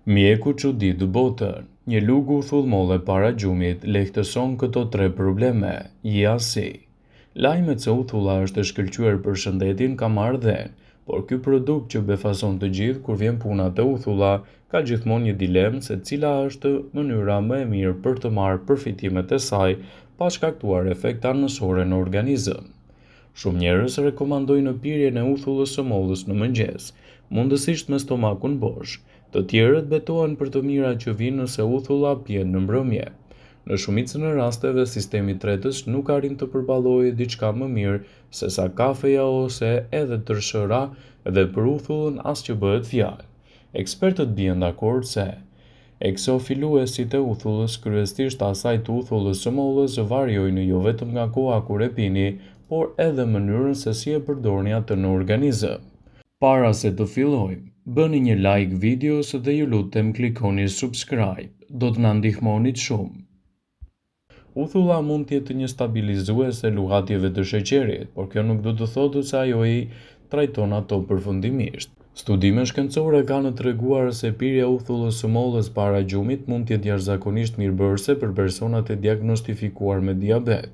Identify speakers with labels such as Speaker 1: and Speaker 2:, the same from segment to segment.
Speaker 1: Mjeku çudit botën. Një lug uthullmolle para gjumit lehtëson këto tre probleme. Jasi. Lajmet se uthulla është e shkëlqyer për shëndetin ka marrë dhënë, por ky produkt që befason të gjithë kur vjen puna te uthulla ka gjithmonë një dilemë se cila është mënyra më e mirë për të marrë përfitimet e saj pa shkaktuar efekte anësore në organizëm. Shumë njerëz rekomandojnë pirjen e uthullës së mollës në mëngjes, mundësisht me stomakun bosh. Të tjerët betohen për të mirat që vijnë nëse uthulla pihet në mbrëmje. Në shumicën e rasteve, sistemi tretës nuk arrin të përballojë diçka më mirë se sa kafeja ose edhe tërshëra dhe për uthullën as që bëhet fjalë. Ekspertët bien dakord se eksofiluesit e uthullës, kryesisht asaj të uthullës së mollës, variojnë jo vetëm nga koha kur e pini, por edhe mënyrën se si e përdorni atë në organizëm. Para se të fillojmë, bëni një like videos dhe ju lutem klikoni subscribe, do të na ndihmonit shumë. Uthulla mund të jetë një stabilizues e luhatjeve të sheqerit, por kjo nuk do të thotë se ajo i trajton ato përfundimisht. Studime shkencore kanë treguar se pirja e uthullës së mollës para gjumit mund të jetë jashtëzakonisht mirëbërëse për personat e diagnostifikuar me diabet.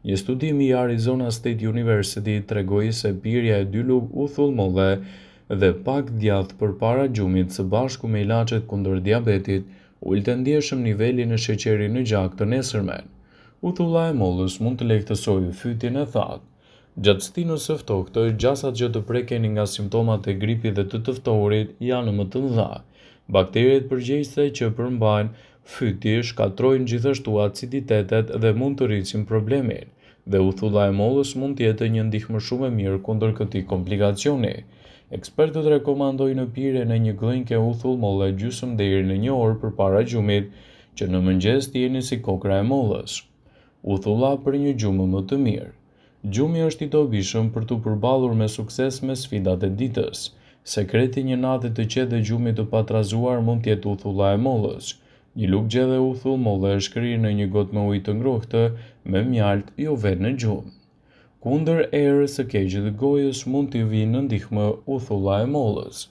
Speaker 1: Një studim i Arizona State University tregoi se pirja e 2 lug uthullmolle dhe pak djathtë përpara gjumit së bashku me ilaçet kundër diabetit ulte ndjeshëm nivelin e sheqerit në gjak të nesërmen. Uthulla e mollës mund të lehtësojë fytyn e thatë. Gjatë stinës së ftohtë, gjasat që të prekeni nga simptomat e gripit dhe të ftohtit janë më të mëdha. Bakteret përgjegjëse që përmbajnë fyty shkatrojnë gjithashtu aciditetet dhe mund të rrisin problemin, dhe uthulla e mollës mund të jetë një ndihmë shumë e mirë kundër këtij komplikacioni. Ekspertët rekomandojnë pirjen e një gllënke uthullmolle gjysmë deri në 1 orë përpara gjumit, që në mëngjes të jeni si kokra e mollës. Uthulla për një gjumë më të mirë. Gjumi është i dobishëm për të përballur me sukses me sfidat e ditës. Sekreti një nate të qetë dhe gjumit të patrazuar mund të jetë uthulla e mollës. Një lugë gjedhe uthullmolle e shkrirë në një gotë me ujë të ngrohtë me mjalt, jo vetë në gjumë. Kundër erës së keqe të gojës mund të vijë në ndihmë uthulla e mollës.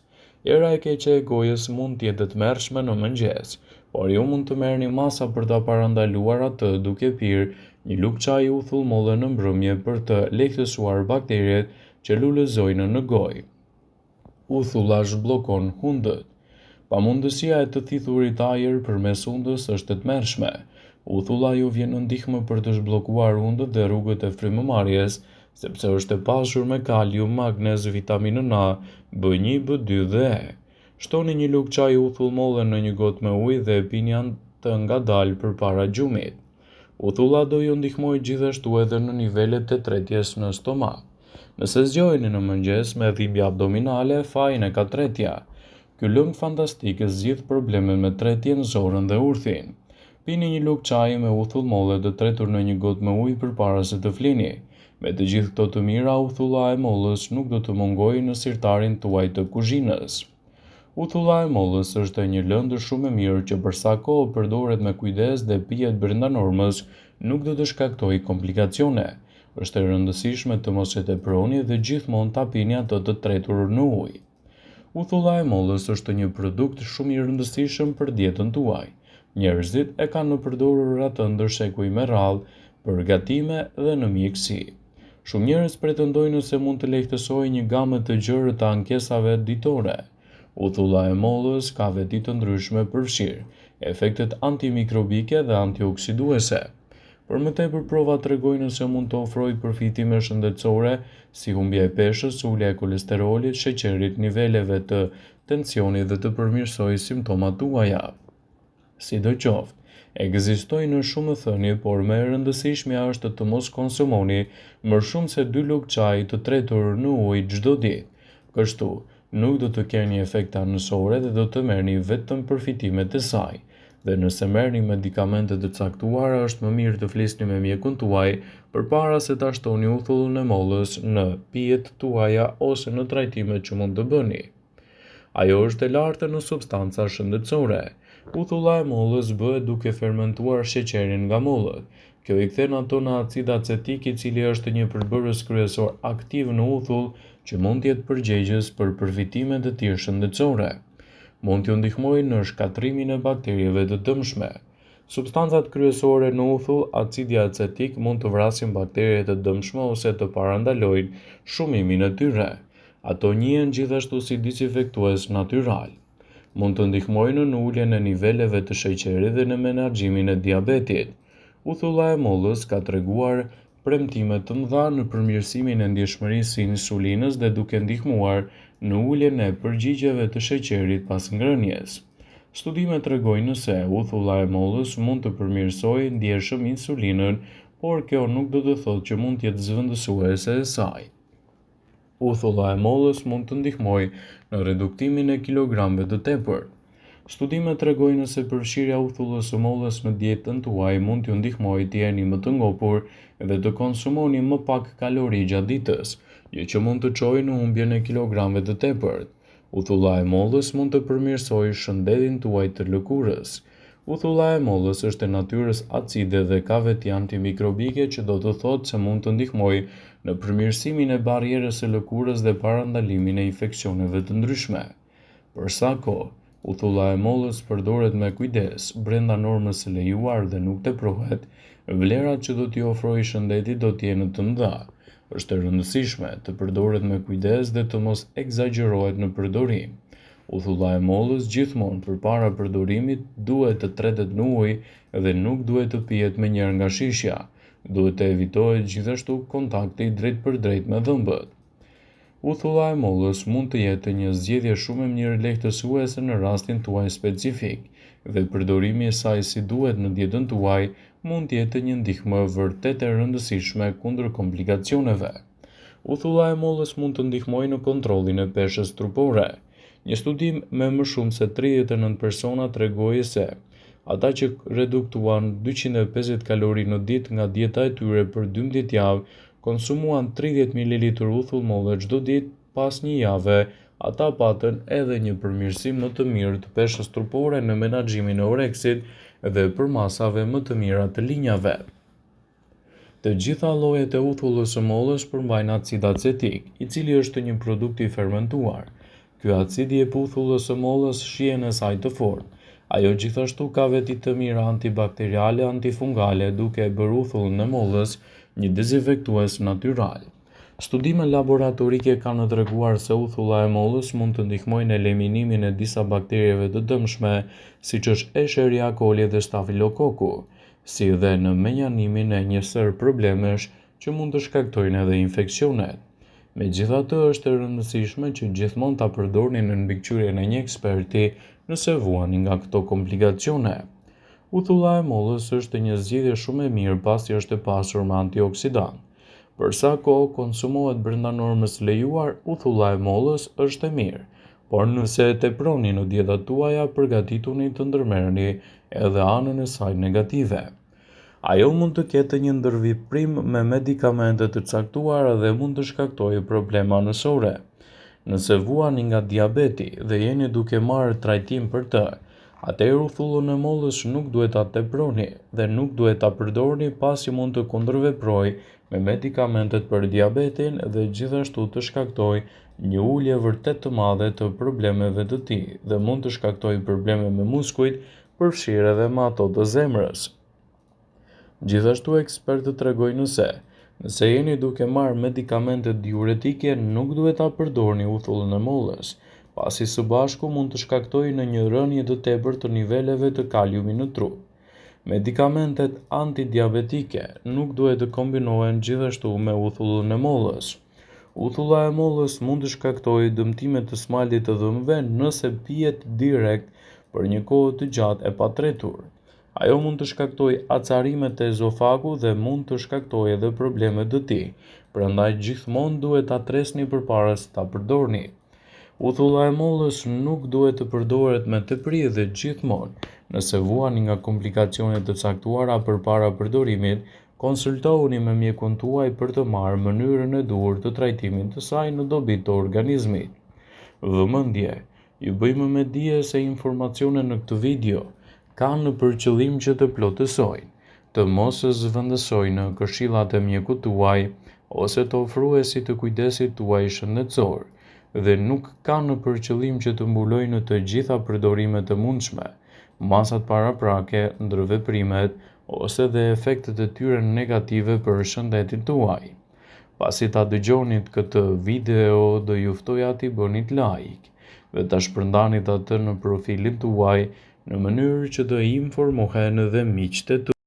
Speaker 1: Era e keqe e gojës mund të jetë e tmerrshme në mëngjes, por ju mund të merrni masa për ta parandaluar atë duke pirë një lugë çaji uthullmolle në mbrëmje për të lehtësuar bakteret që lulëzojnë në gojë. Uthulla zhbllokon hundët. Pamundësia e të thithurit ajër përmes hundës është e tmerrshme. Uthulla ju vjen në ndihmë për të zhbllokuar hundët dhe rrugët e frymëmarrjes, sepse është e pasur me kalium, magnez, vitaminën A, B1, B2 dhe E. Shtoni një lugë çaji uthullmolle në një gotë me ujë dhe pini atë ngadalë përpara gjumit. Uthulla do ju ndihmojë gjithashtu edhe në nivelet e tretjes në stomak. Nëse zgjoheni në mëngjes me dhimbje abdominale, fajin e ka tretja. Ky lëng fantastik zgjidh problemet me tretjen, zorën dhe urthin. Pini një lugë çaji me uthullmolle të tretur në një gotë me ujë përpara se të flini. Me të gjithë këto të mira, uthulla e mollës nuk do të mungojë në sirtarin tuaj të kuzhinës. Uthulla e mollës është një lëndë shumë e mirë që për sa kohë përdoret me kujdes dhe pihet brenda normës, nuk do të shkaktojë komplikacione. Është e rëndësishme të mos e teproni dhe gjithmonë ta pini atë të tretur në ujë. Uthulla e mollës është një produkt shumë i rëndësishëm për dietën tuaj. Njerëzit e kanë përdorur atë ndër shekuj me radhë për gatime dhe në mjekësi. Shumë njerëz pretendojnë se mund të lehtësojë një gamë të gjerë të ankesave ditore. Uthulla e mollës ka veti të ndryshme përfshirë efektet antimikrobike dhe antioksiduese. Për më tepër, provat tregojnë se mund të ofrojë përfitime shëndetësore si humbja e peshës, ulja e kolesterolit, sheqerit, niveleve të tensionit dhe të përmirësojë simptomat tuaja. Sidoqoftë, ekzistojnë shumë thënie, por më e rëndësishmja është të mos konsumoni më shumë se 2 lugë çaji të tretur në ujë çdo ditë. Kështu, nuk do të keni efekte anësore dhe do të merrni vetëm përfitimet e saj. Dhe nëse merrni medikamente të caktuara, është më mirë të flisni me mjekun tuaj përpara se ta shtoni uthullën e mollës në pijet tuaja ose në trajtimet që mund të bëni. Ajo është e lartë në substanca shëndetësore. Uthulla e mollës bëhet duke fermentuar sheqerin nga mollët. Kjo i kthen ato në acid acetik, i cili është një përbërës kryesor aktiv në uthull që mund të jetë përgjegjës për përfitimet e tij shëndetësore. mund t'ju ndihmojnë në shkatrimin e bakterieve të dëmshme. Substancat kryesore në uthull, acidi acetik, mund të vrasin bakteriet e dëmshme ose të parandalojnë shumimin e tyre. Ato njihen gjithashtu si disinfektues natyral. Mund të ndihmojnë në uljen e niveleve të sheqerit dhe në menaxhimin e diabetit. Uthulla e mollës ka treguar premtime të mëdha në përmirësimin e ndjeshmërisë së insulinës dhe duke ndihmuar në uljen e përgjigjeve të sheqerit pas ngrënies. Studimet tregojnë se uthulla e mollës mund të përmirësojë ndjeshëm insulinën, por kjo nuk do të thotë që mund të jetë zëvendësuese e saj. Uthulla e mollës mund të ndihmojë në reduktimin e kilogramëve të tepërt. Studimet tregojnë se përfshirja e uthullës së mollës në dietën tuaj mund t'ju ndihmojë të jeni më të ngopur dhe të konsumoni më pak kalori gjatë ditës, gjë që mund të çojë në humbjen e kilogramëve të tepërt. Uthulla e mollës mund të përmirësojë shëndetin tuaj të lëkurës. Uthulla e mollës është e natyrës acide dhe ka veti antimikrobike, që do të thotë se mund të ndihmojë në përmirësimin e barrierës së lëkurës dhe parandalimin e infeksioneve të ndryshme. Për sa kohë uthulla e mollës përdoret me kujdes, brenda normës së lejuar dhe nuk teprohet, vlerat që do t'i ofrojë shëndetit do t'jenë të mëdha. Është e rëndësishme të përdoret me kujdes dhe të mos egzagerohet në përdorim. Uthulla e mollës gjithmonë përpara përdorimit duhet të tretet në ujë dhe nuk duhet të pihet me njerë nga shishja. Duhet të evitohet gjithashtu kontakti drejt për drejt me dhëmbët. Uthulla e mollës mund të jetë një zgjedhje shumë e mirë lehtësuese në rastin tuaj specifik, dhe përdorimi i saj si duhet në dietën tuaj mund të jetë një ndihmë vërtet e rëndësishme kundër komplikacioneve. Uthulla e mollës mund të ndihmojë në kontrollin e peshës trupore. Një studim me më shumë se 39 persona tregoi se ata që reduktuan 250 kalori në ditë nga dieta e tyre për 12 javë konsumuan 30 ml uthull molle çdo ditë. Pas një jave, ata patën edhe një përmirësim më të mirë të peshës trupore në menaxhimin e oreksit dhe për masave më të mira të linjave. Të gjitha llojet e uthullës së mollës përmbajnë acid acetik, i cili është një produkt i fermentuar. Ky acid jep uthullës së mollës shijen e saj të fortë. Ajo gjithashtu ka veti të mira antibakteriale, antifungale, duke e bërë uthullën e mollës një dezinfektues natyral. Studime laboratorike kanë treguar se uthulla e mollës mund të ndihmojë në eliminimin e disa bakterieve të dëmshme, siç është Escherichia coli dhe Staphylococcus, si dhe në menjanimin e një sër problemesh që mund të shkaktojnë edhe infeksionet. Megjithatë, është e rëndësishme që gjithmonë ta përdorni në mbikëqyrjen e një eksperti nëse vuani nga këto komplikacione. Uthulla e mollës është një zgjedhje shumë e mirë pasi është e pasur me antioksidant. Për sa kohë konsumohet brenda normës së lejuar, uthulla e mollës është e mirë, por nëse e teproni në dietat tuaja, përgatituni të ndërmerrni edhe anën e saj negative. Ajo mund të ketë një ndërveprim me medikamente të caktuara dhe mund të shkaktojë probleme anësore. Nëse vuani nga diabeti dhe jeni duke marrë trajtim për të, atëherë uthullën e mollës nuk duhet ta teproni dhe nuk duhet ta përdorni, pasi mund të kundërveprojë me medikamentet për diabetin dhe gjithashtu të shkaktojë një ulje vërtet të madhe të problemeve të tij dhe mund të shkaktojë probleme me muskujt, përfshirë edhe me ato të zemrës. Gjithashtu ekspertët tregojnë se nëse jeni duke marrë medikamente diuretike, nuk duhet ta përdorni uthullën e mollës, pasi së bashku mund të shkaktojë në një rënje të tepërt të niveleve të kaliumit në trup. Medikamentet antidiabetike nuk duhet të kombinohen gjithashtu me uthullën e mollës. Uthulla e mollës mund të shkaktojë dëmtime të smaltit të dhëmbëve nëse pihet direkt për një kohë të gjatë e patretur. Ajo mund të shkaktojë acarime të ezofagut dhe mund të shkaktojë edhe probleme të tij. Prandaj gjithmonë duhet ta tresni përpara se ta përdorni. Uthulla e mollës nuk duhet të përdoret me tepri dhe gjithmonë. Nëse vuani nga komplikacione të caktuara përpara përdorimit, konsultohuni me mjekun tuaj për të marrë mënyrën e duhur të trajtimit të saj në dobi të organizmit. Vëmendje, ju bëjmë me dije se informacionet në këtë video kanë në përqëllim që të plotësojnë, të mos zëvendësojnë këshillat e mjekut tuaj ose të ofruesit të kujdesit tuaj shëndetësor. dhe nuk kanë në përqëllim që të mbulojnë të gjitha përdorimet të mundshme, masat paraprake, ndërveprimet ose dhe efektet e tyre negative për shëndetin tuaj. Pasi ta dëgjonit këtë video, do ju ftoja t'i bënit like dhe ta shpërndanit atë në profilin tuaj në mënyrë që të informohen dhe miqtë tuaj.